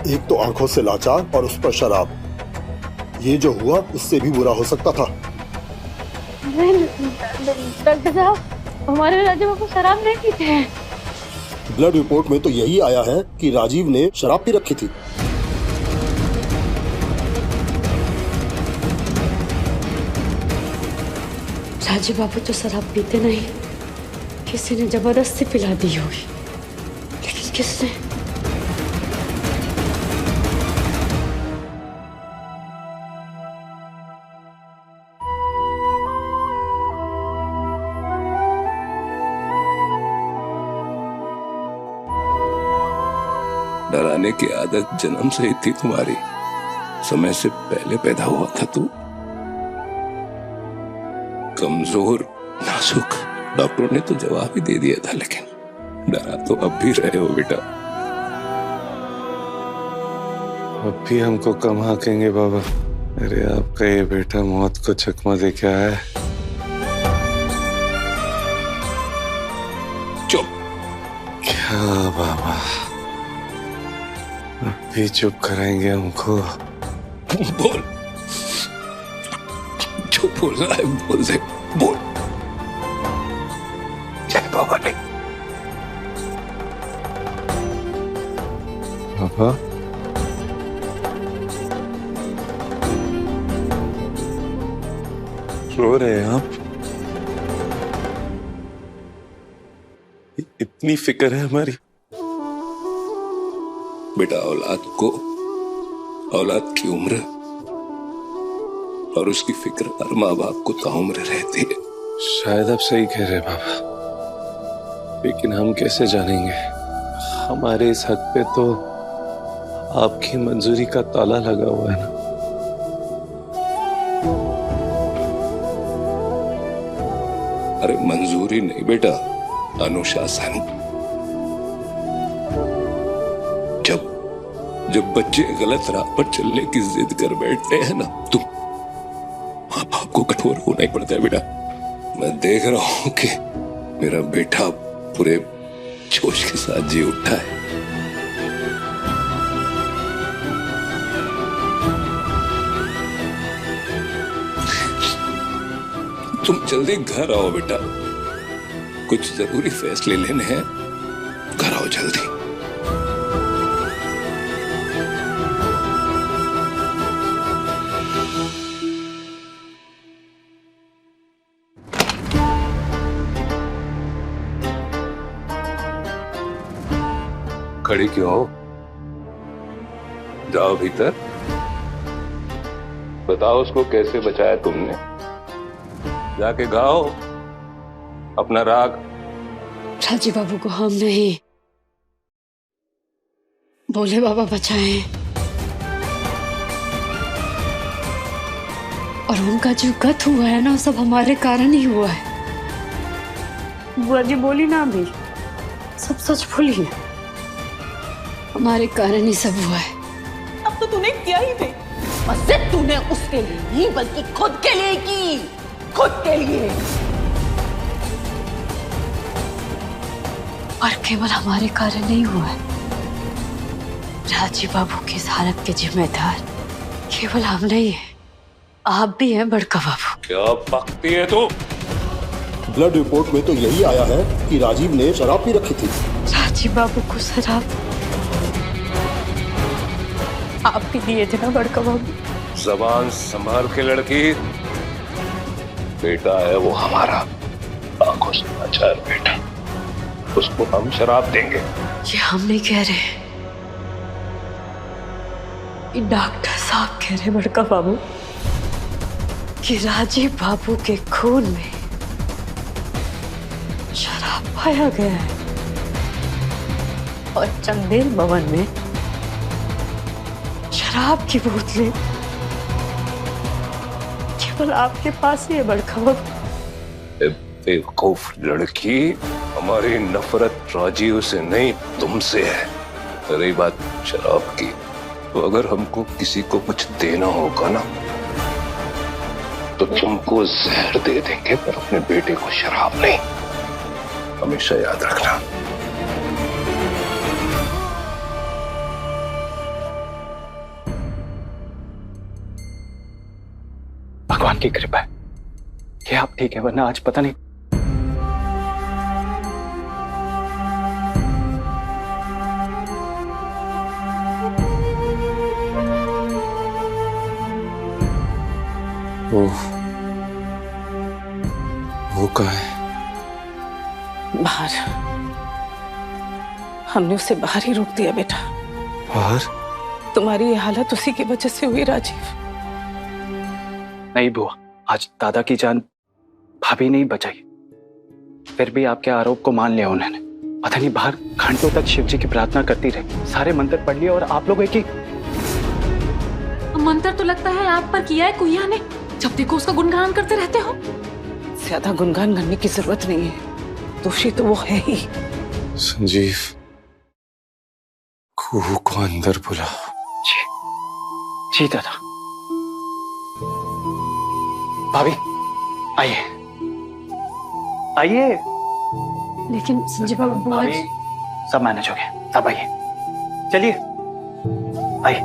एक तो आंखों से लाचार और उस पर शराब। ये जो हुआ उससे भी बुरा हो सकता था। डॉक्टर साहब, हमारे राजीव बाबू शराब नहीं पीते हैं। ब्लड रिपोर्ट में तो यही आया है कि राजीव ने शराब पी रखी थी। राजीव बाबू तो शराब पीते नहीं, किसी ने जबरदस्ती पिला दी होगी। लेकिन किसने? डराने की आदत जन्म से ही थी तुम्हारी। समय से पहले पैदा हुआ था तू, कमजोर नाजुक। डॉक्टर ने तो जवाब ही दे दिया था, लेकिन डरा तो अब भी रहे हो बेटा। अब भी हमको कम हाकेंगे बाबा। अरे आपका ये बेटा मौत को चकमा दे के आया है। चुप। क्या बाबा, अब भी चुप कराएंगे हमको? बोल, जो बोलना है बोल दे, बोल। जय बाबा ने। बाबा, रो रहे हैं आप? इतनी फिक्र है हमारी? बेटा, औलाद की उम्र और उसकी फिक्र हर माँ बाप को ताउम्र रहती है। शायद आप सही कह रहे बाबा, लेकिन हम कैसे जानेंगे? हमारे इस हक पे तो आपकी मंजूरी का ताला लगा हुआ है ना। अरे मंजूरी नहीं बेटा, अनुशासन। जब बच्चे गलत राह पर चलने की जिद कर बैठते हैं ना, तुम माँ बाप को कठोर होना ही पड़ता है बेटा। मैं देख रहा हूं कि मेरा बेटा पूरे जोश के साथ जी उठा है। तुम जल्दी घर आओ बेटा, कुछ जरूरी फैसले लेने हैं। घर आओ जल्दी। खड़ी क्यों हो? जाओ भीतर, बताओ उसको कैसे बचाया तुमने। जाके गाओ अपना राग। राजीव बाबू को हम नहीं, बोले बाबा बचाएं। और उनका जो गत हुआ है ना, सब हमारे कारण ही हुआ है। बुआ जी बोली ना अभी, सब सच बोली है। हमारे कारण ही सब हुआ है। अब तो तूने किया ही नहीं। और सिर्फ तूने उसके लिए नहीं, बल्कि खुद के लिए की। खुद के लिए। और केवल हमारे कारण नहीं हुआ है। राजीव बाबू की इस हालत के जिम्मेदार केवल हम नहीं है, आप भी हैं बड़का बाबू। क्या बकती है तू? ब्लड रिपोर्ट में तो यही आया है कि राजीव ने शराब पी रखी थी। राजीव बाबू को शराब आप भी दिए थे ना बड़का बाबू? जबान संभाल के लड़की, बेटा है वो हमारा, आंखों से लाचार बेटा, उसको हम शराब देंगे? ये हम नहीं कह रहे, ये डॉक्टर साहब कह रहे बड़का बाबू कि राजीव बाबू के खून में शराब पाया गया है। और चंदेल भवन में शराब की बोतलें केवल आपके पास ही है बड़का बाबू। बेवकूफ लड़की, हमारी नफरत राजीव से नहीं तुमसे है। रही बात शराब की, तो अगर हमको किसी को कुछ देना होगा ना, तो तुमको जहर दे देंगे, पर अपने बेटे को शराब नहीं। हमेशा याद रखना। भगवान की कृपा है कि आप ठीक है, वरना आज पता नहीं। वो कहाँ है? बाहर। हमने उसे बाहर ही रोक दिया बेटा। बाहर? तुम्हारी ये हालत उसी की वजह से हुई राजीव। नहीं बुआ, आज दादा की जान भाभी नहीं बचाई, फिर भी आपके आरोप को मान लिया उन्होंने। पता नहीं बाहर घंटों तक शिव जी की प्रार्थना करती रही, सारे मंत्र पढ़ लिए और आप लोग एक ही। मंत्र तो लगता है आप पर किया है कुइया ने, जब देखो उसका गुणगान करते रहते हो। ज्यादा गुणगान करने की जरूरत नहीं है, दोषी तो वो है ही। संजीव, कुहू को अंदर बुलाओ। जी जी दादा। भाभी आइए आइए। लेकिन संजय बाबू बुआ भाभी सब मैनेज हो गया, अब आइए, चलिए आइए।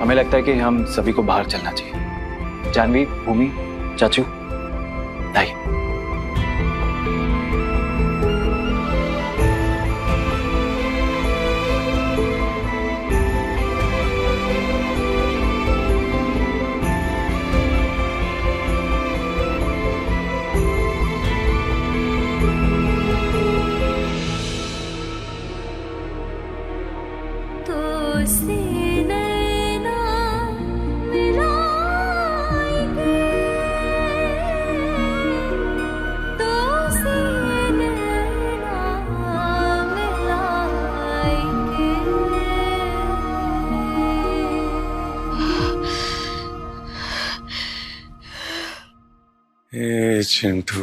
हमें लगता है कि हम सभी को बाहर चलना चाहिए। जानवी, भूमि, चाचू, आइए। चिंटू,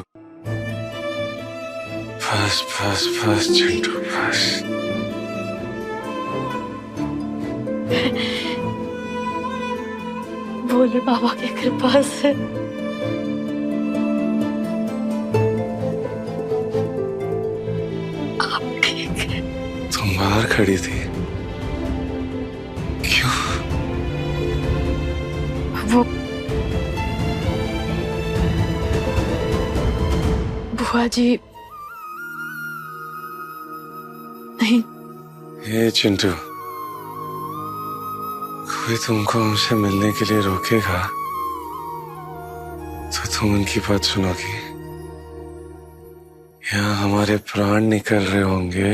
बस बस बस चिंटू बस। भोले बाबा की कृपा से आप ठीक है। तुम बाहर खड़ी थी, क्यों? वो बुआ जी नहीं। ये चिंटू, कोई तुमको हमसे मिलने के लिए रोकेगा तो तुम उनकी बात सुनोगी? यहाँ हमारे प्राण निकल रहे होंगे,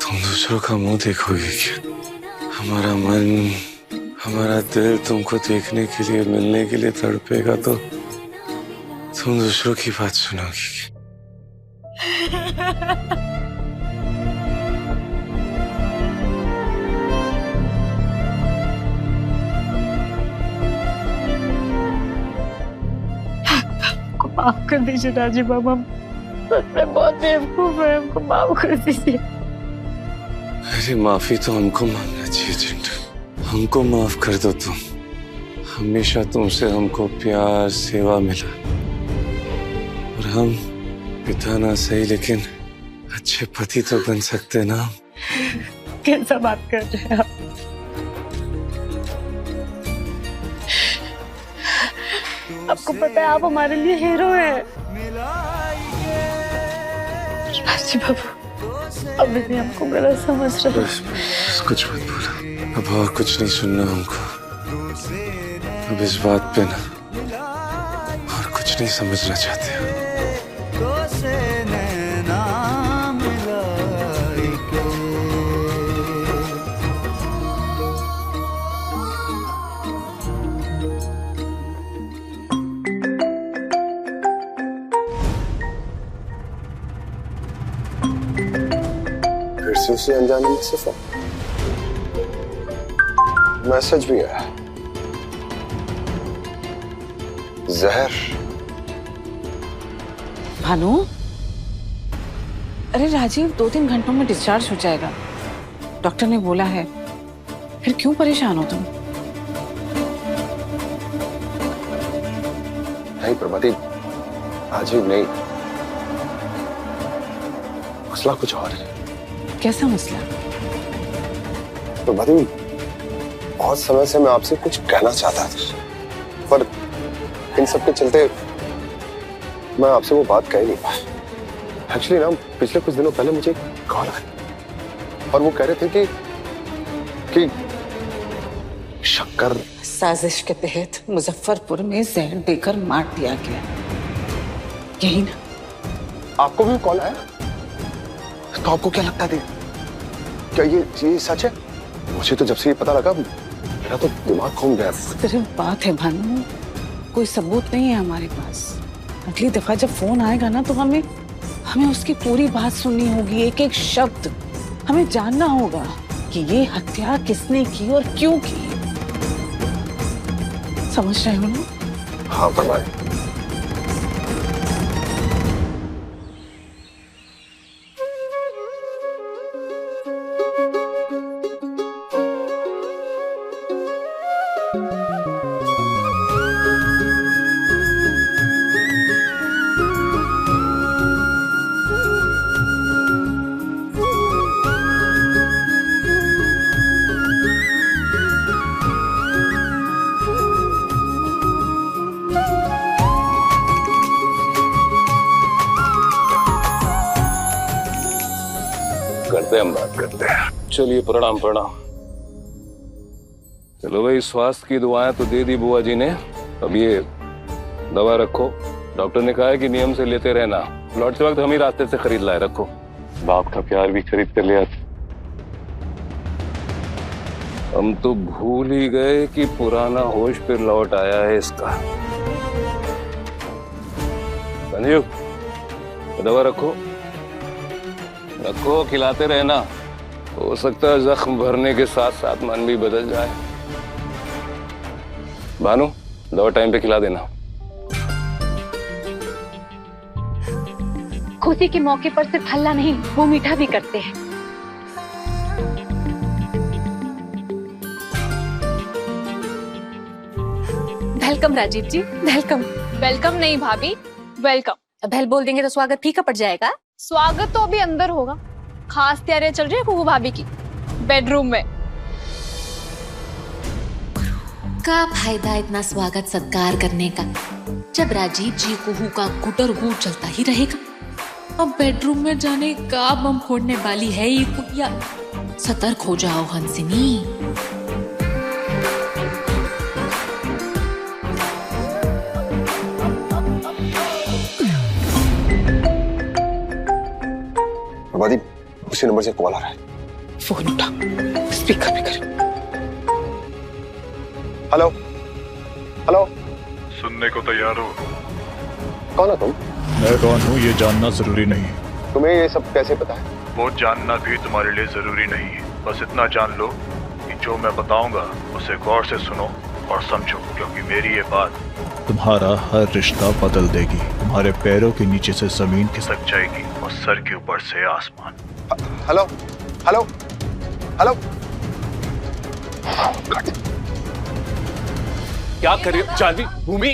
तुम दूसरों का मुंह देखोगे क्या? हमारा मन, हमारा दिल तुमको देखने के लिए, मिलने के लिए तड़पेगा तो तुम दूसरों की बात सुनोगी? माफ कर दीजिए राजीव बाबा, मैं बहुत बेवकूफ है, हमको माफ कर दीजिए। अरे माफी तो हमको मांगना चाहिए चिंटू, हमको माफ कर दो तुम। हमेशा तुमसे हमको प्यार, सेवा मिला, और हम पिता ना सही लेकिन अच्छे पति तो बन सकते ना। कैसा बात कर रहे हैं आप? आपको पता है आप हमारे लिए हीरो हैं। राजीव बाबू, अभी भी हमको गलत समझ रहे हैं। बस कुछ मत बोलो, अब और कुछ नहीं सुनना हमको। अब इस बात पे ना और कुछ नहीं समझना चाहते हो। फिर से उसी अनजाने में सिफा मैसेज भी आया, जहर। भानु, अरे राजीव 2-3 घंटों में डिस्चार्ज हो जाएगा, डॉक्टर ने बोला है। फिर क्यों परेशान हो तुम? नहीं प्रभाती, राजीव नहीं, मसला कुछ और है। कैसा मसला? प्रभाती, बहुत समय से मैं आपसे कुछ कहना चाहता था, पर इन सब के चलते मैं आपसे वो बात कह ही नहीं पाया। एक्चुअली ना, पिछले कुछ दिनों पहले मुझे कॉल आया और वो कह रहे थे कि शक्कर साजिश के तहत मुजफ्फरपुर में जहर देकर मार दिया गया, यही ना? आपको भी कॉल आया? तो आपको क्या लगता थी, क्या ये सच है? मुझे तो जब से ये पता लगा मेरा तो दिमाग घूम गया। सिर्फ बात है भानु, कोई सबूत नहीं है हमारे पास। अगली दफा जब फोन आएगा ना तो हमें उसकी पूरी बात सुननी होगी, एक एक शब्द हमें जानना होगा कि ये हत्या किसने की और क्यों की। समझ रहे हो ना? हाँ परवाई। करते हैं, हम बात करते हैं। चलिए, प्रणाम प्रणाम। चलो भाई, स्वास्थ्य की दुआएं तो दे दी बुआ जी ने, अब ये दवा रखो। डॉक्टर ने कहा है कि नियम से लेते रहना। लौटते वक्त हम ही रास्ते से खरीद लाए, रखो। बाप का प्यार भी खरीद कर लिया था। हम तो भूल ही गए कि पुराना होश फिर लौट आया है इसका। संजीव, दवा रखो रखो, खिलाते रहना। हो सकता है जख्म भरने के साथ साथ मन भी बदल जाए। भानु, दवा टाइम पे खिला देना। खुशी के मौके पर सिर्फ हल्ला नहीं, वो मीठा भी करते हैं। वेलकम राजीव जी, वेलकम। वेलकम नहीं भाभी, वेलकम। वेल बोल देंगे तो स्वागत फीका पड़ जाएगा। स्वागत तो अभी अंदर होगा, खास तैयारियां चल रही है कुहू भाभी की बेडरूम में। का फायदा इतना स्वागत सत्कार करने का, जब राजीव जी कुहू का गुटर गू चलता ही रहेगा। अब बेडरूम में जाने का बम फोड़ने वाली है ये कुटिया। सतर्क हो जाओ हंसिनी। प्रभाती, उसी नंबर से कॉल आ रहा है। फोन उठा, स्पीकर पे कर। हेलो हेलो, सुनने को तैयार हो? कौन है तुम? मैं कौन हूँ ये जानना जरूरी नहीं है। तुम्हें ये सब कैसे पता है? वो जानना भी तुम्हारे लिए जरूरी नहीं है। बस इतना जान लो कि जो मैं बताऊंगा उसे गौर से सुनो और समझो, क्योंकि मेरी ये बात तुम्हारा हर रिश्ता बदल देगी। तुम्हारे पैरों के नीचे से जमीन खिसक जाएगी और सर के ऊपर से आसमान। Hello hello hello. क्या कर रही हो जानवी? भूमि,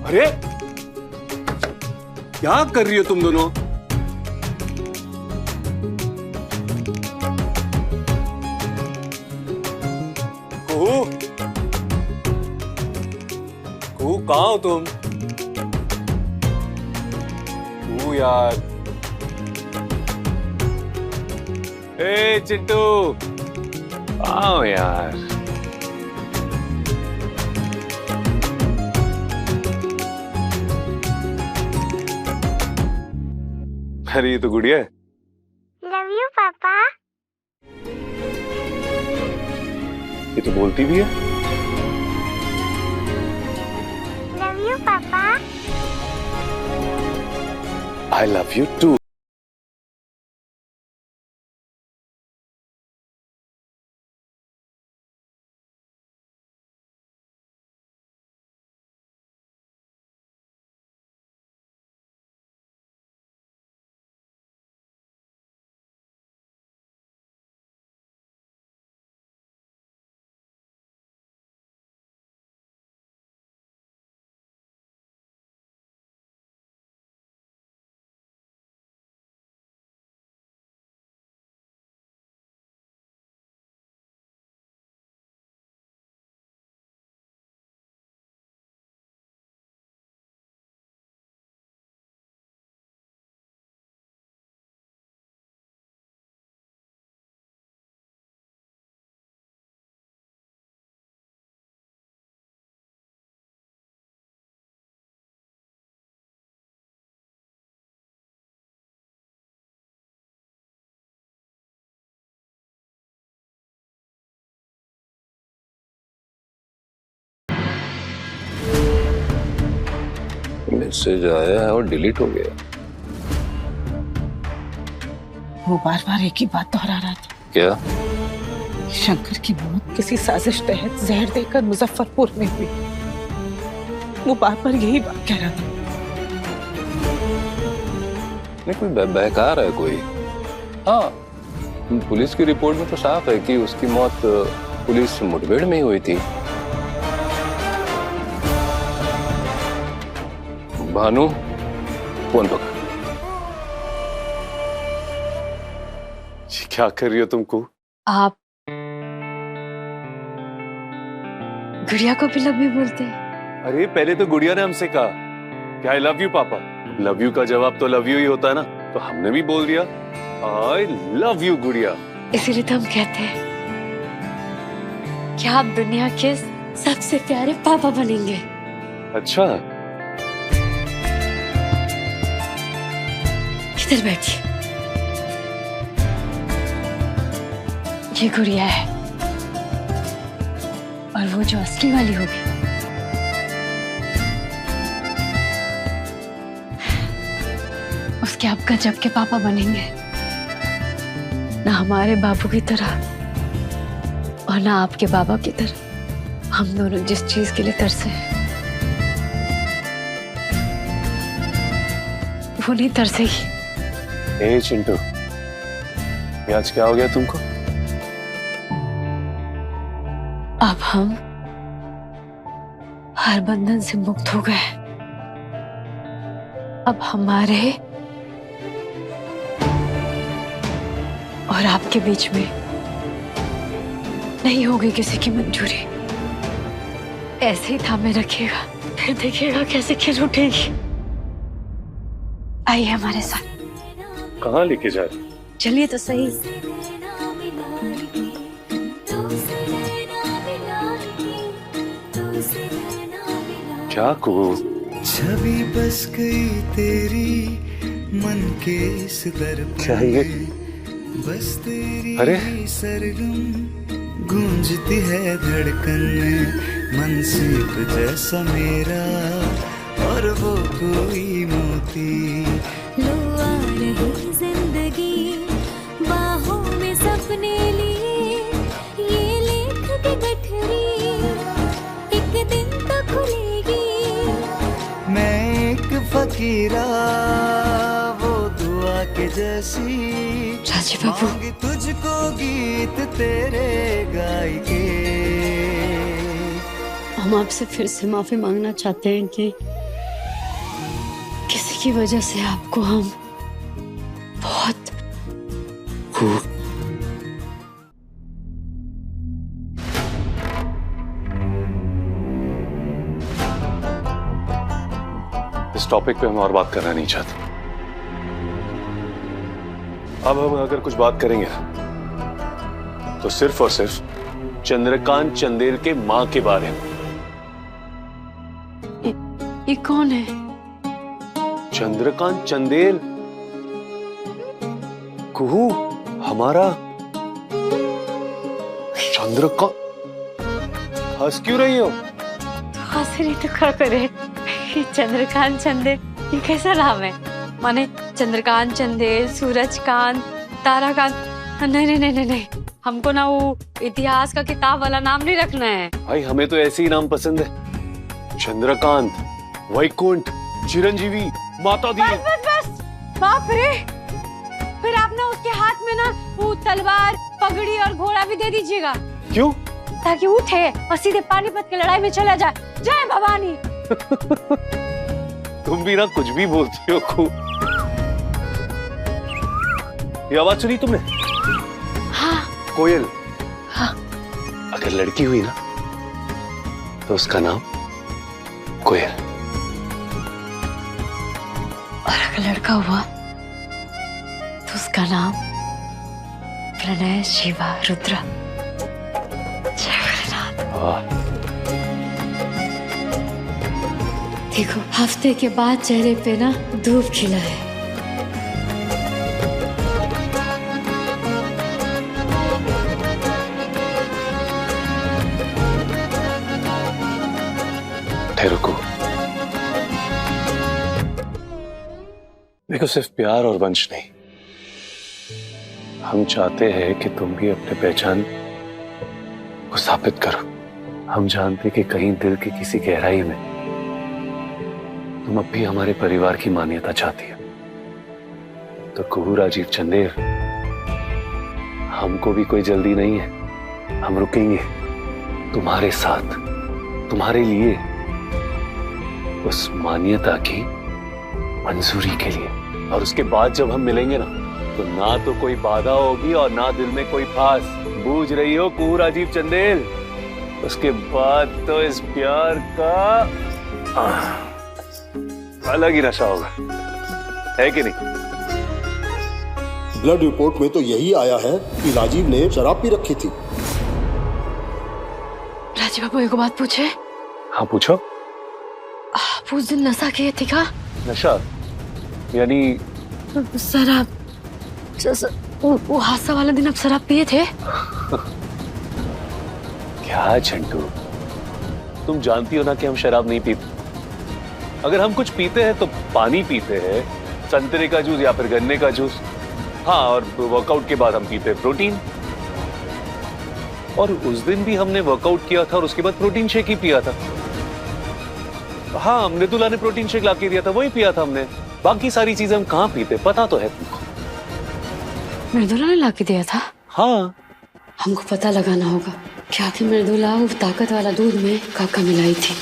अरे क्या कर रही हो तुम दोनों? कुहू, कुहू कहाँ हो तुम? कुहू यार। ए चिंटू, आओ यार। अरे ये तो गुड़िया है। लव यू पापा। ये तो बोलती भी है। लव यू पापा। I love you too. Message आया है और डिलीट हो गया। वो बार बार एक ही बात दोहरा रहा था। क्या? शंकर की मौत किसी साजिश तहत जहर देकर मुजफ्फरपुर में हुई। वो बार बार यही बात कह रहा था। नहीं, कोई बहकार है कोई। हाँ, पुलिस की रिपोर्ट में तो साफ है कि उसकी मौत पुलिस मुठभेड़ में ही हुई थी। भानु, फोन पकड़। क्या कर रही हो तुमको? आप गुड़िया को भी लव यू बोलते हैं? अरे पहले तो गुड़िया ने हमसे कहा कि आई लव यू पापा। लव यू का जवाब तो लव यू ही होता है ना, तो हमने भी बोल दिया आई लव यू गुड़िया। इसीलिए तो हम कहते हैं कि आप दुनिया के सबसे प्यारे पापा बनेंगे। अच्छा, इधर बैठिए। ये गुड़िया है और वो जो असली वाली होगी उसके आप गजब के पापा बनेंगे। ना हमारे बाबू की तरह और ना आपके बाबा की तरह। हम दोनों जिस चीज के लिए तरसे हैं वो नहीं तरसेगी। ए चिंटू, ये आज क्या हो गया तुमको? अब हम हर बंधन से मुक्त हो गए। अब हमारे और आपके बीच में नहीं होगी किसी की मंजूरी। ऐसे ही थामे रखिएगा, फिर देखिएगा कैसे खिल उठेगी। आइए हमारे साथ। कहाँ लेके जा रही? चलिए तो सही। क्या को छवि बस गई तेरी मन के इस दर पर। क्या ये? बस तेरी अरे सरगम गूंजती है धड़कन में। मन सीप जैसा मेरा और वो कोई मोती। लो आ रही जिंदगी बाहों में सपने लिए। ये लेख की गठरी एक दिन तो खुलेगी। मैं एक फकीरा वो दुआ के जैसी। राजी बाबू, मांगी तुझको गीत तेरे गाय के। हम आपसे फिर से माफी मांगना चाहते हैं कि किसी की वजह से आपको हम बहुत इस टॉपिक पे हम और बात करना नहीं चाहते। अब हम अगर कुछ बात करेंगे तो सिर्फ और सिर्फ चंद्रकांत चंदेल के मां के बारे में। ये कौन है? चंद्रकांत चंदेल, कुहू, हमारा चंद्रकांत। हंस क्यों रही हो? हंस रही तो क्या करे? ये चंद्रकांत चंदेल ये कैसा नाम है? माने चंद्रकांत चंदेल, सूरजकांत, ताराकांत। नहीं नहीं नहीं नहीं, हमको ना वो इतिहास का किताब वाला नाम नहीं रखना है। भाई हमें तो ऐसे ही नाम पसंद है। चंद्रकांत, वैकुंठ, चिरंजीवी, माता दी। बस बस बस, बाप रे। फिर आप ना उसके हाथ में ना वो तलवार, पगड़ी और घोड़ा भी दे दीजिएगा। क्यों? ताकि उठे और सीधे पानीपत की लड़ाई में चला जाए। जय भवानी। तुम भी ना कुछ भी बोलती हो खूब। ये आवाज सुनी तुमने? हाँ। कोयल। हाँ। अगर लड़की हुई ना तो उसका नाम कोयल। और अगर लड़का हुआ तो उसका नाम प्रणय, शिवा, रुद्रा। जय भोलेनाथ। देखो हफ्ते के बाद चेहरे पे ना धूप खिला है। रुको, देखो, सिर्फ प्यार और वंश नहीं, हम चाहते हैं कि तुम भी अपने पहचान को साबित करो। हम जानते कि कहीं दिल की किसी गहराई में तुम अब भी हमारे परिवार की मान्यता चाहती हो। तो कुहू राजीव चंदेल, हमको भी कोई जल्दी नहीं है। हम रुकेंगे तुम्हारे साथ, तुम्हारे लिए, उस मान्यता की मंजूरी के लिए। और उसके बाद जब हम मिलेंगे ना, तो ना तो कोई बाधा होगी और ना दिल में कोई फास। बूझ रही हो कुहू राजीव चंदेल? उसके बाद तो इस प्यार का अलग ही नशा होगा, है कि नहीं? ब्लड रिपोर्ट में तो यही आया है कि राजीव ने शराब पी रखी थी। राजीव बाबू एक बात पूछे? हाँ पूछो। आप उस दिन नशा किए थे क्या? नशा यानी? शराब। वो हादसा वाला दिन आप शराब पिए थे? क्या झंटू, तुम जानती हो ना कि हम शराब नहीं पीते। अगर हम कुछ पीते हैं तो पानी पीते हैं, संतरे का जूस या फिर गन्ने का जूस। हाँ, और वर्कआउट के बाद हम पीते हैं प्रोटीन। और उस दिन भी हमने वर्कआउट किया था और उसके बाद प्रोटीन शेक ही पिया था। हाँ, मृदुला ने प्रोटीन शेक लाके दिया था, वही पिया था हमने। बाकी सारी चीजें हम कहाँ पीते, पता तो है तुमको। मृदुला ने लाके दिया था? हाँ। हमको पता लगाना होगा क्या कि मृदुला वो ताकत वाला दूध में काका मिलाई थी।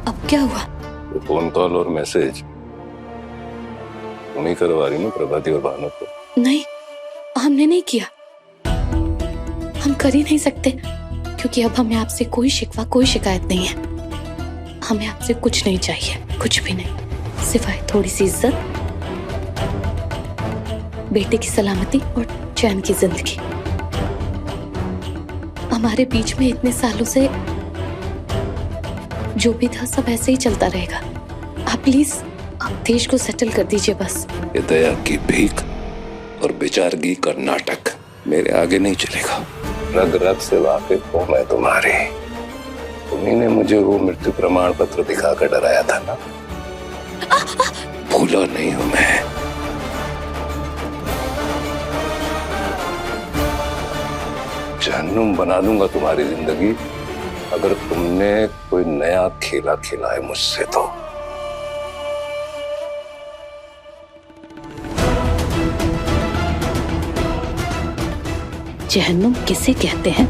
अब क्या हुआ? फोन कॉल और मैसेज उन्हीं करवा रही ना, प्रभाती और भानु को? नहीं, हमने नहीं किया। हम कर ही नहीं सकते, क्योंकि अब हमें आपसे कोई शिकवा, कोई शिकायत नहीं है। हमें आपसे कुछ नहीं चाहिए, कुछ भी नहीं, सिवाय थोड़ी सी इज्जत, बेटे की सलामती और चैन की जिंदगी। हमारे बीच में इतने सालों से जो भी था सब ऐसे ही चलता रहेगा। आप प्लीज आप देश को सेटल कर दीजिए बस। ये दया की भीख और बेचारगी का नाटक मेरे आगे नहीं चलेगा। रग रग से वाकिफ हूं मैं तुम्हारे। तुम्ही ने मुझे वो मृत्यु प्रमाण पत्र दिखाकर डराया था ना, भूला नहीं हूं मैं। जहन्नुम बना दूंगा तुम्हारी जिंदगी अगर तुमने कोई नया खेला खेला है मुझसे तो। जहन्नुम किसे कहते हैं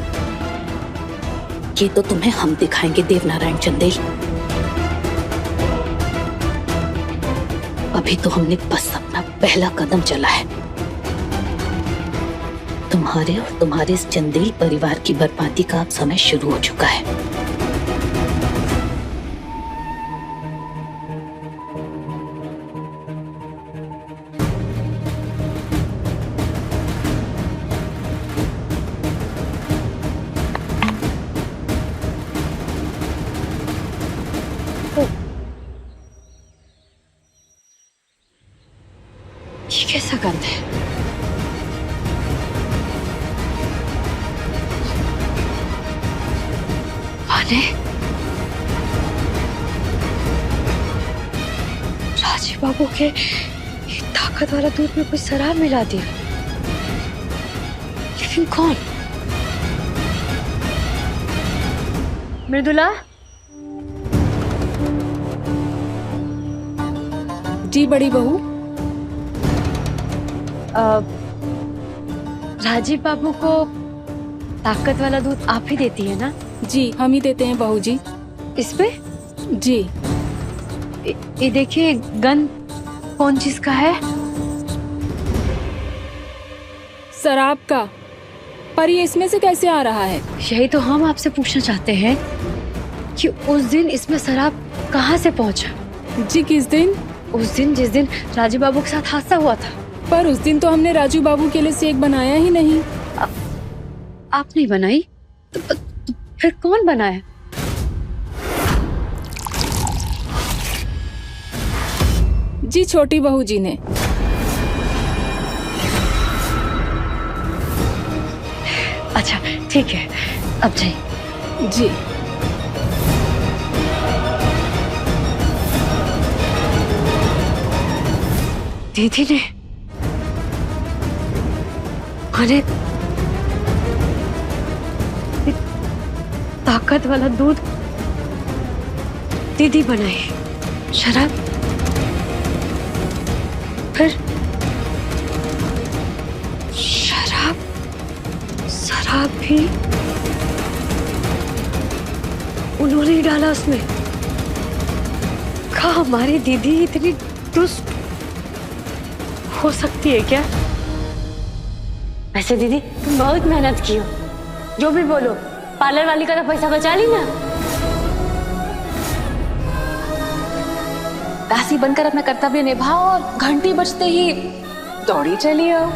ये तो तुम्हें हम दिखाएंगे देवनारायण चंदेल। अभी तो हमने बस अपना पहला कदम चला है। तुम्हारे और तुम्हारे इस चंदेल परिवार की बर्बादी का अब समय शुरू हो चुका है। ये कैसा गंध है? अरे राजीव बाबू के ताकत वाला दूध में कोई शराब मिला दिया, लेकिन कौन? मृदुला? जी बड़ी बहू। राजीव बाबू को ताकत वाला दूध आप ही देती है ना? जी हम ही देते हैं बहू जी। इस पे? जी। ये देखिए गंध कौन चीज का है? शराब का। पर ये इसमें से कैसे आ रहा है? यही तो हम आपसे पूछना चाहते हैं कि उस दिन इसमें शराब कहाँ से पहुँचा? जी किस दिन? उस दिन जिस दिन राजू बाबू के साथ हादसा हुआ था। पर उस दिन तो हमने राजू बाबू के लिए शेक बनाया ही नहीं। आप नहीं बनाई तो फिर कौन बनाया? जी छोटी बहू जी ने। अच्छा ठीक है, अब जाइए। जी। दीदी ने माने ताकत वाला दूध दीदी बनाई, शराब फिर शराब भी उन्होंने ही डाला उसमें। कहा हमारी दीदी इतनी दुष्ट हो सकती है क्या? वैसे दीदी तुम बहुत मेहनत की हो, जो भी बोलो पार्लर वाली का तो पैसा बचा ली ना। दासी बनकर अपना कर्तव्य निभाओ और घंटी बजते ही दौड़ी चली आओ।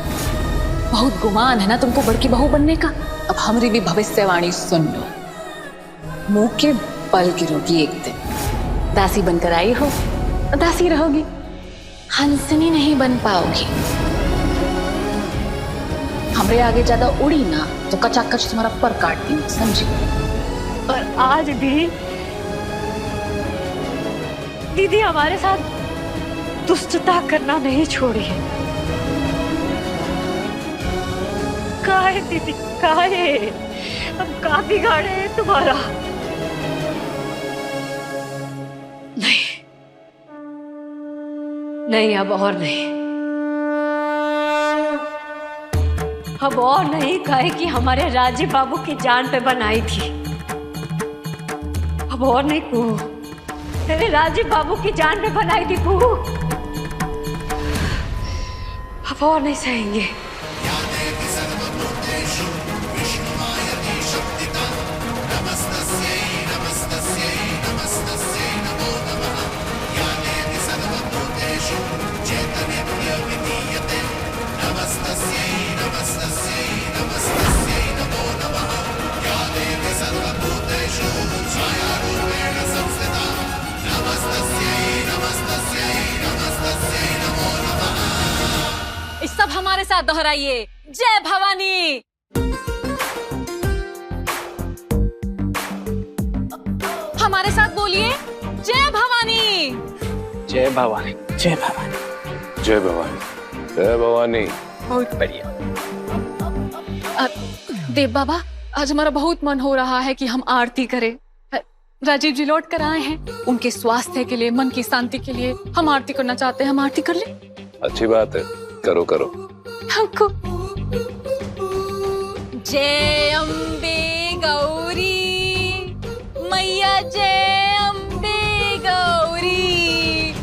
बहुत गुमान है ना तुमको बड़की बहू बनने का। अब हमारी भी भविष्यवाणी सुन लो, मुंह के बल गिरोगी एक दिन। दासी बनकर आई हो, दासी रहोगी, हंसनी नहीं बन पाओगी। हमरे आगे ज्यादा उड़ी ना तो कचाकच तुम्हारा पर काट दूंगी, समझी? और आज भी दीदी हमारे साथ दुष्टता करना नहीं छोड़ी है। काहे दीदी काहे? हम का बिगाड़े हैं तुम्हारा? नहीं नहीं, अब और नहीं, अब और नहीं। काहे कि हमारे राजीव बाबू की जान पे बनाई थी। अब और नहीं कुहू, तेरे राजीव बाबू की जान पे बनाई थी कुहू। अब और नहीं सहेंगे। इस सब हमारे साथ दोहराइए, जय भवानी। हमारे साथ बोलिए, जय भवानी। जय भवानी, जय भवानी, जय भवानी, जय भवानी। बहुत बढ़िया। देव बाबा, आज हमारा बहुत मन हो रहा है कि हम आरती करें। राजीव जी लौट कर आए हैं, उनके स्वास्थ्य के लिए, मन की शांति के लिए हम आरती करना चाहते हैं। हम आरती कर लें? अच्छी बात है, करो करो। हमको जय अम्बे गौरी मैया, जय अम्बे गौरी।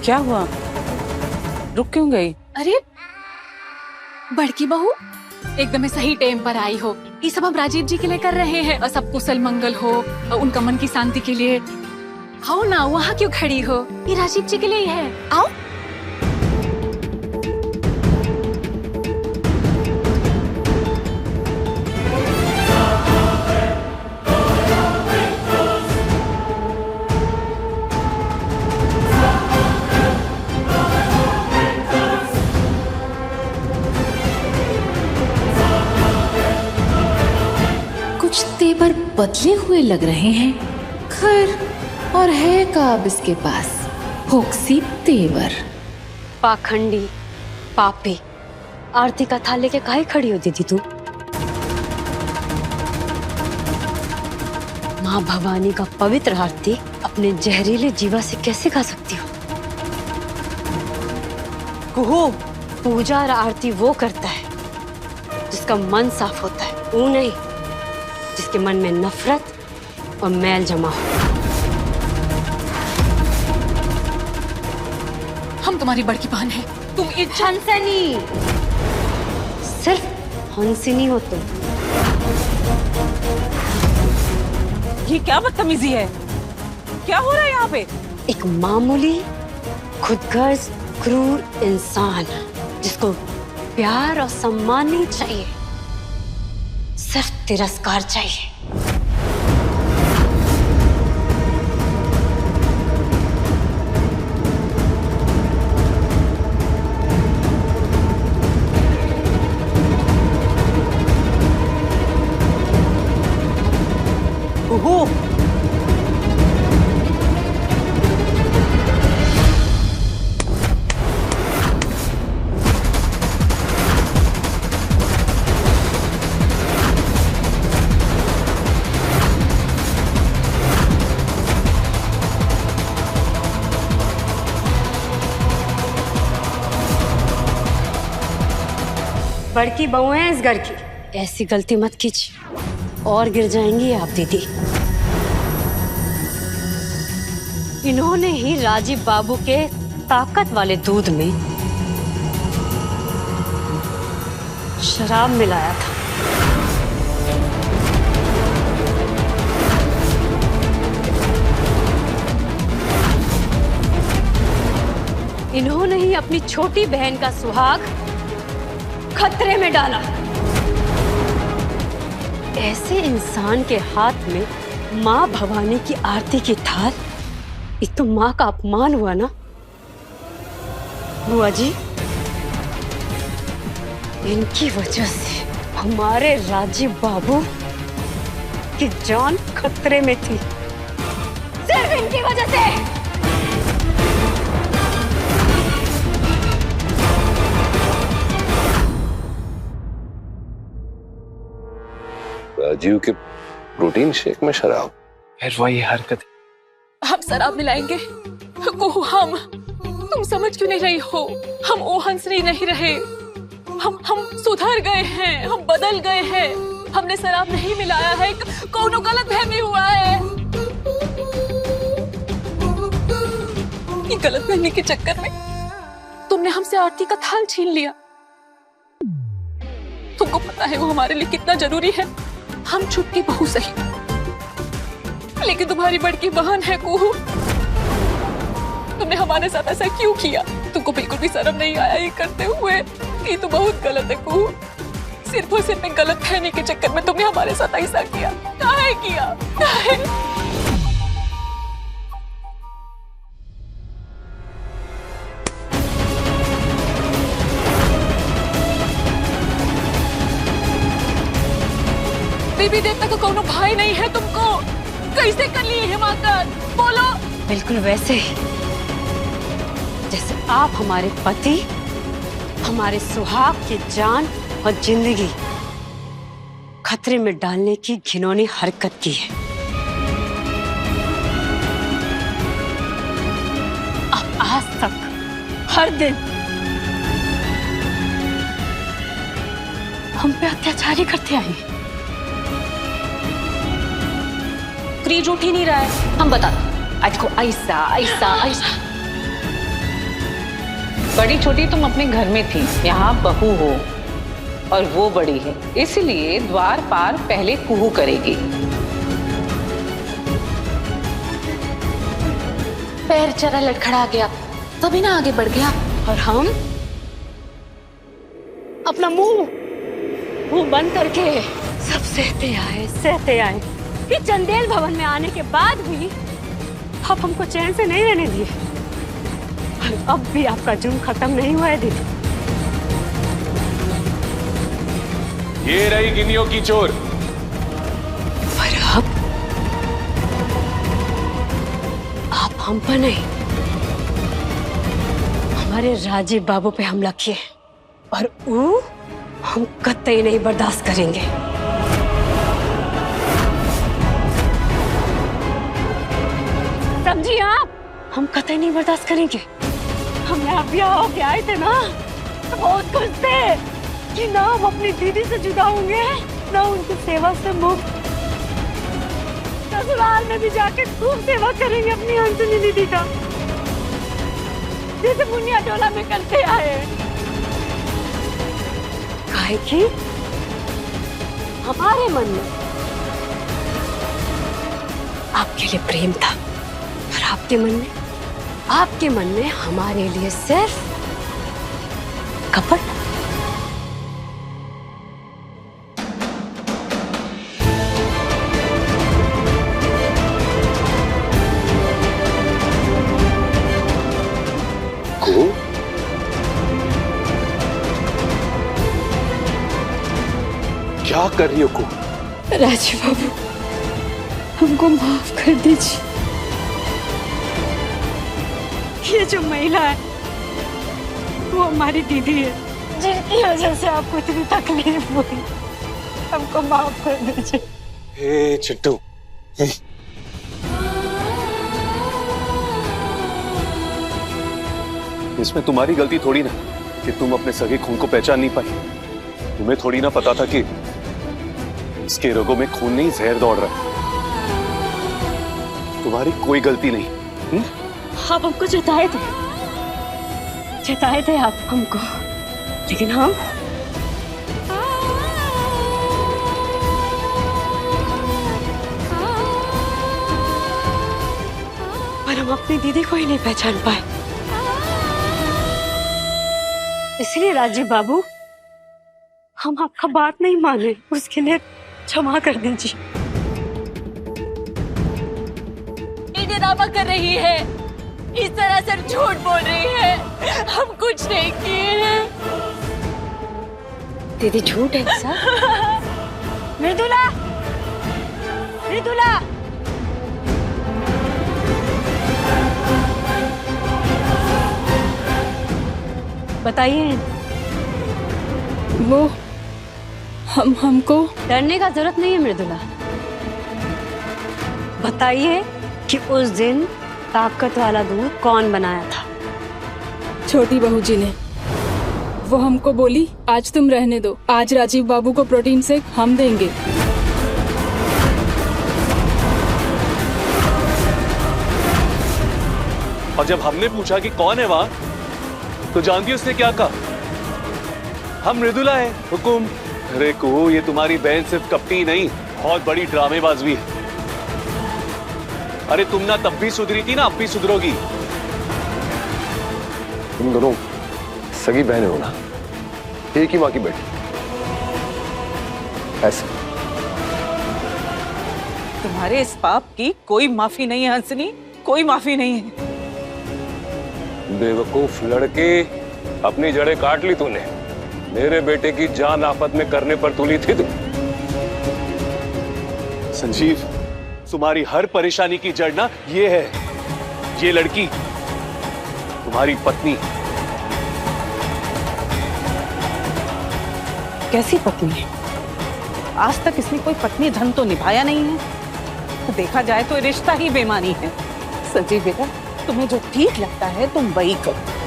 क्या हुआ? रुक क्यों गई? अरे बड़की बहू एकदम सही टाइम पर आई हो। ये सब हम राजीव जी के लिए कर रहे हैं, और सब कुशल मंगल हो, और उनका मन की शांति के लिए। आओ ना, वहाँ क्यों खड़ी हो? ये राजीव जी के लिए ही है, आओ। कुछ तेवर बदले हुए लग रहे हैं। खैर, और है का अब इसके पास फोक्सी तेवर। पाखंडी, पापी, आरती का थाल लेके काहे खड़ी हो दीदी तू? माँ भवानी का पवित्र आरती अपने जहरीले जीवा से कैसे खा सकती हो? कुहू, पूजा और आरती वो करता है जिसका मन साफ होता है, वो नहीं जिसके मन में नफरत और मैल जमा हो। हम तुम्हारी बड़की बहन है, तुम हंसनी, सिर्फ हंसनी हो तुम। ये क्या बदतमीजी है? क्या हो रहा है यहाँ पे? एक मामूली, खुदगर्ज, क्रूर इंसान जिसको प्यार और सम्मान नहीं चाहिए, सिर्फ तिरस्कार चाहिए। कुहू, बड़की बहू है इस घर की, ऐसी गलती मत कीजिए और गिर जाएंगी आप दीदी। इन्होंने ही राजीव बाबू के ताकत वाले दूध में शराब मिलाया था। इन्होंने ही अपनी छोटी बहन का सुहाग खतरे में डाला। ऐसे इंसान के हाथ में मां भवानी की आरती की थाल, ये तो मां का अपमान हुआ ना। बुआ जी, इनकी वजह से हमारे राजीव बाबू की जान खतरे में थी, सिर्फ इनकी वजह से। राजीव के प्रोटीन शेक में शराब, फिर वही हरकत। हम शराब मिलाएंगे? कुहू, हम, तुम समझ क्यों नहीं रही हो? हम ओ हंसरी नहीं रहे, हम सुधर गए हैं, हम बदल गए हैं। हमने शराब नहीं मिलाया है, कौनो गलत फहमी हुआ है। ये गलत फहमी के चक्कर में तुमने हमसे आरती का थाल छीन लिया। तुमको पता है वो हमारे लिए कितना जरूरी है। हम छुट्टी बहू सही, लेकिन तुम्हारी बड़की बहन है कुहू। तुमने हमारे साथ ऐसा क्यों किया? तुमको बिल्कुल भी शर्म नहीं आया ये करते हुए? ये तो बहुत गलत है कुहू। सिर्फ और सिर्फ गलत फहमी के चक्कर में तुमने हमारे साथ ऐसा किया। काहे किया? काहे? बीबी देवता का कोनो भाई नहीं है तुमको, कैसे कर लिए हिमाकत? बोलो। बिल्कुल वैसे ही जैसे आप हमारे पति, हमारे सुहाग की जान और जिंदगी खतरे में डालने की घिनौनी हरकत की है। अब आज तक हर दिन हम पे अत्याचार ही करते आए हैं। फ्रीज उठ ही नहीं रहा है। हम बता, आज को ऐसा ऐसा ऐसा। बड़ी छोटी तुम अपने घर में थी, यहाँ बहू हो और वो बड़ी है, इसलिए द्वार पार पहले कुहू करेगी। पैर जरा लड़खड़ा गया तभी ना आगे बढ़ गया। और हम अपना मुंह बंद करके सब सहते आए। इस चंदेल भवन में आने के बाद भी आप हमको चैन से नहीं रहने दिए। और अब भी आपका जुर्म खत्म नहीं हुआ है दीदी। ये रही गिनियों की चोर। पर अब आप हम पर नहीं, हमारे राजीव बाबू पे हमला किए और वो हम कतई नहीं बर्दाश्त करेंगे। समझिए आप, हम कतई नहीं बर्दाश्त करेंगे। हम यहाँ ब्याह होके आए थे ना, तो बहुत खुश थे कि ना हम अपनी दीदी से जुदा होंगे, ना उनकी सेवा से मुक्त। ससुराल में भी जाके खूब सेवा करेंगे अपनी हंसनी दीदी का, जैसे मुनिया टोला में करते आए। काहे कि हमारे मन में आपके लिए प्रेम था, और आपके मन में हमारे लिए सिर्फ कपट। क्या कर रही हो को? राजीव बाबू, हमको माफ कर दीजिए। ये जो महिला है वो हमारी दीदी है, जिनकी वजह से आपको इतनी तकलीफ हुई। हमको माफ कर दीजिए। हे चिट्टू, इसमें तुम्हारी गलती थोड़ी ना कि तुम अपने सगे खून को पहचान नहीं पाई। तुम्हें थोड़ी ना पता था कि इसके रगों में खून नहीं जहर दौड़ रहा है। तुम्हारी कोई गलती नहीं। आप हमको जताए थे आप हमको, लेकिन हम अपनी दीदी को ही नहीं पहचान पाए। इसलिए राजीव बाबू, हम आपका बात नहीं माने, उसके लिए क्षमा कर दीजिए। ये ड्रामा कर रही है, इस तरह से झूठ बोल रही है, हम कुछ नहीं किए हैं। दीदी झूठ है ऐसा? मृदुला, मृदुला, बताइए। वो हमको डरने का जरूरत नहीं है मृदुला। बताइए कि उस दिन ताकत वाला दूध कौन बनाया था? छोटी बहू जी ने। वो हमको बोली आज तुम रहने दो, आज राजीव बाबू को प्रोटीन शेक हम देंगे। और जब हमने पूछा कि कौन है वहां, तो जानती उसने क्या कहा? हम मृदुला है, हुकुम। अरे को ये तुम्हारी बहन सिर्फ कपटी नहीं, बहुत बड़ी ड्रामेबाज भी है। अरे तुम ना तब भी सुधरी थी ना, अब भी सुधरोगी। तुम दोनों सगी बहनें हो ना, एक ही माँ की बेटी। ऐसे तुम्हारे इस पाप की कोई माफी नहीं है हंसनी, कोई माफी नहीं है। बेवकूफ लड़के, अपनी जड़ें काट ली तूने। मेरे बेटे की जान आफत में करने पर तुली थी तू। संजीव, तुम्हारी हर परेशानी की जड़ ना ये है, ये लड़की, तुम्हारी पत्नी। कैसी पत्नी? आज तक इसने कोई पत्नी धर्म तो निभाया नहीं है। तो देखा जाए तो रिश्ता ही बेईमानी है। संजीव बेटा, तुम्हें जो ठीक लगता है तुम वही करो।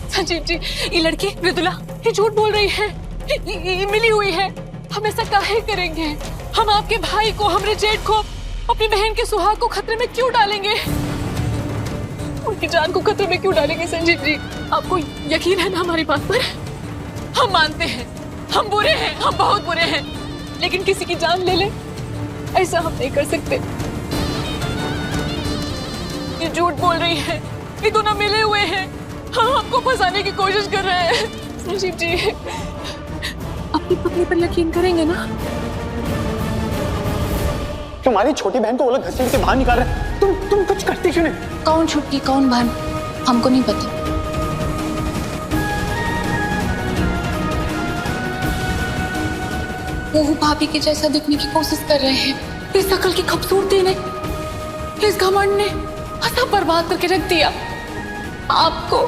संजीव जी, ये लड़की मृदुला ये झूठ बोल रही है, ये मिली हुई है। हम ऐसा काहे करेंगे? हम आपके भाई को, हमरे जेठ को, अपनी बहन के सुहाग को खतरे में क्यों डालेंगे? उनकी जान को खतरे में क्यों डालेंगे? संजीव जी, आपको यकीन है ना हमारी बात पर? हम मानते हैं हम बुरे हैं, हम बहुत बुरे हैं, लेकिन किसी की जान ले ले ऐसा हम नहीं कर सकते। ये झूठ बोल रही है, ये दोनों मिले हुए हैं, हाँ हमको फंसाने की कोशिश कर रहे हैं। संजीव जी, अपनी पत्नी पर यकीन करेंगे ना? तुम्हारी छोटी बहन को वो लोग घसीट के बाहर निकाल रहे हैं, तुम कुछ करती क्यों नहीं? कौन छुटकी कौन बहन हमको नहीं पता। वो भाभी के जैसा दिखने की कोशिश कर रहे हैं। इस अकल की खूबसूरती ने, इस घमंड ने सब बर्बाद करके रख दिया। आपको,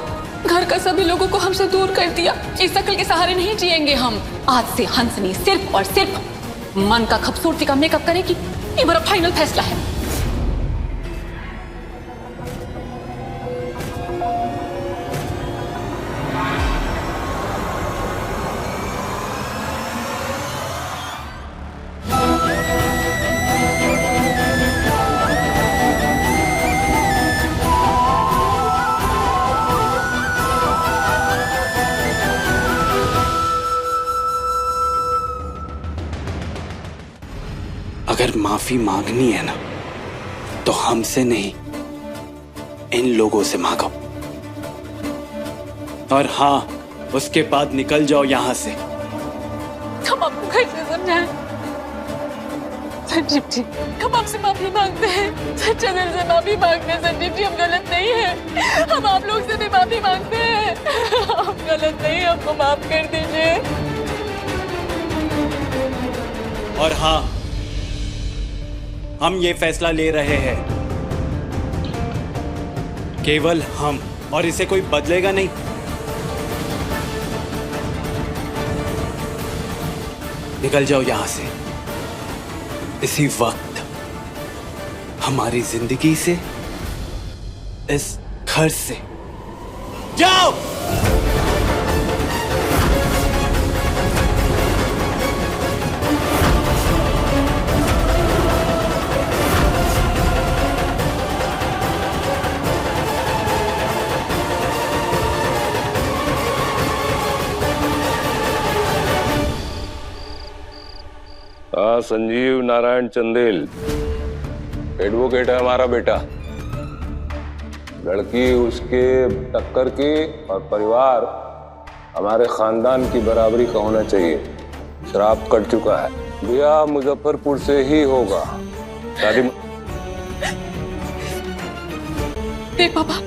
घर का सभी लोगों को हमसे दूर कर दिया। इस अकल के सहारे नहीं जिएंगे हम। आज से हंसनी सिर्फ और सिर्फ मन का खूबसूरती का मेकअप करेगी, ये मेरा फाइनल फैसला है। अगर माफी मांगनी है ना तो हमसे नहीं, इन लोगों से मांगो। और हाँ, उसके बाद निकल जाओ यहां से। हम आपको कैसे समझाएं? संजीव जी, हम आपसे माफी मांगते हैं, सच्चे दिल से माफी मांगते हैं। संजीव जी, हम गलत नहीं है, हम आप लोग से भी माफी मांगते हैं। हम गलत नहीं, हमको माफ कर दीजिए। और हाँ, हम ये फैसला ले रहे हैं, केवल हम, और इसे कोई बदलेगा नहीं। निकल जाओ यहां से इसी वक्त, हमारी जिंदगी से, इस घर से जाओ। हाँ, संजीव नारायण चंदेल एडवोकेट है हमारा बेटा। लड़की उसके टक्कर की और परिवार हमारे खानदान की बराबरी का होना चाहिए। शराब कट चुका है, ब्याह मुजफ्फरपुर से ही होगा। शादी देख पापा,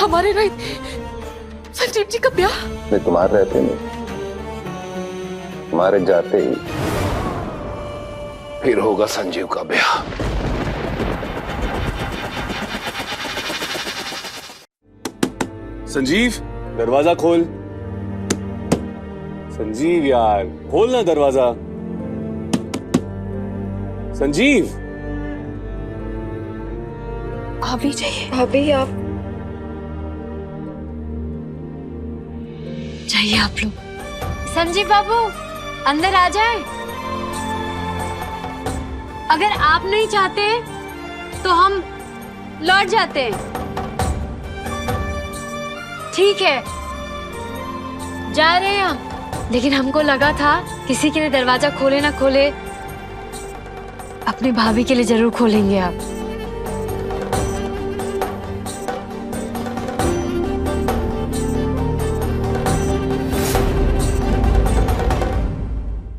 हमारे नहीं, संजीव जी का ब्याह नहीं, तुम्हारे रहते नहीं, तुम्हारे जाते ही फिर होगा संजीव का ब्याह। संजीव, दरवाजा खोल। संजीव यार, खोल ना दरवाजा। संजीव, भाभी चाहिए। भाभी आप चाहिए आप लोग। संजीव बाबू अंदर आ जाए। अगर आप नहीं चाहते तो हम लौट जाते हैं। ठीक है, जा रहे हैं हम। लेकिन हमको लगा था किसी के लिए दरवाजा खोले ना खोले, अपनी भाभी के लिए जरूर खोलेंगे आप।